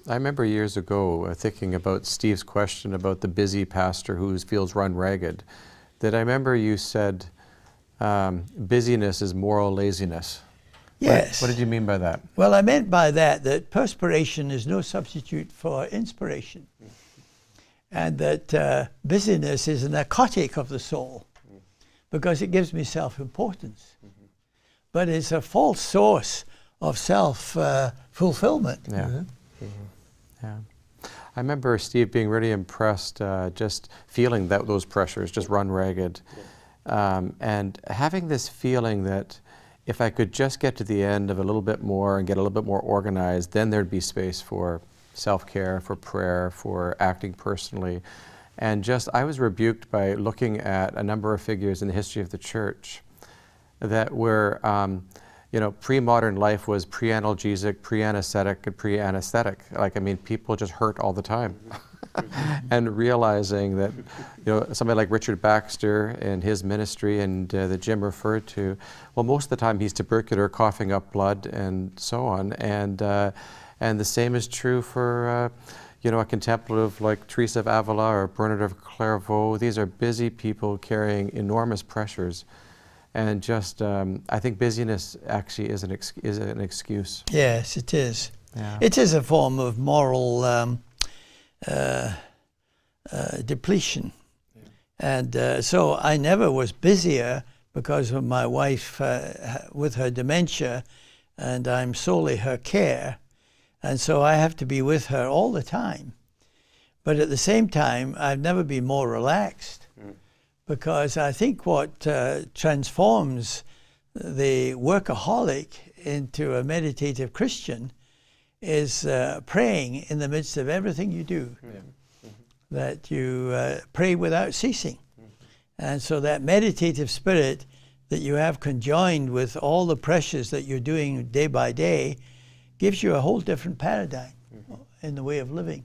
I remember years ago thinking about Steve's question about the busy pastor who feels run ragged, that I remember you said busyness is moral laziness. Yes. What did you mean by that? Well, I meant by that perspiration is no substitute for inspiration, and that busyness is a narcotic of the soul because it gives me self-importance, but it's a false source of self-fulfillment. Yeah. Yeah. I remember Steve being really impressed, just feeling those pressures, just run ragged, and having this feeling that if I could just get to the end of a little bit more and get a little bit more organized, then there'd be space for self-care, for prayer, for acting personally. And just, I was rebuked by looking at a number of figures in the history of the church that were, you know, pre-modern life was pre-analgesic, pre-anesthetic, and pre-anesthetic. Like, I mean, people just hurt all the time. And realizing that, you know, somebody like Richard Baxter and his ministry and that Jim referred to, well, most of the time he's tubercular, coughing up blood and so on. And the same is true for, you know, a contemplative like Teresa of Avila or Bernard of Clairvaux. These are busy people carrying enormous pressures. And just, I think busyness actually is an excuse. Yes, it is. Yeah. It is a form of moral depletion. Yeah. And so I never was busier because of my wife with her dementia, and I'm solely her care. And so I have to be with her all the time. But at the same time, I've never been more relaxed. Because I think what transforms the workaholic into a meditative Christian is praying in the midst of everything you do. Yeah. That you pray without ceasing. And so that meditative spirit that you have conjoined with all the pressures that you're doing day by day gives you a whole different paradigm in the way of living.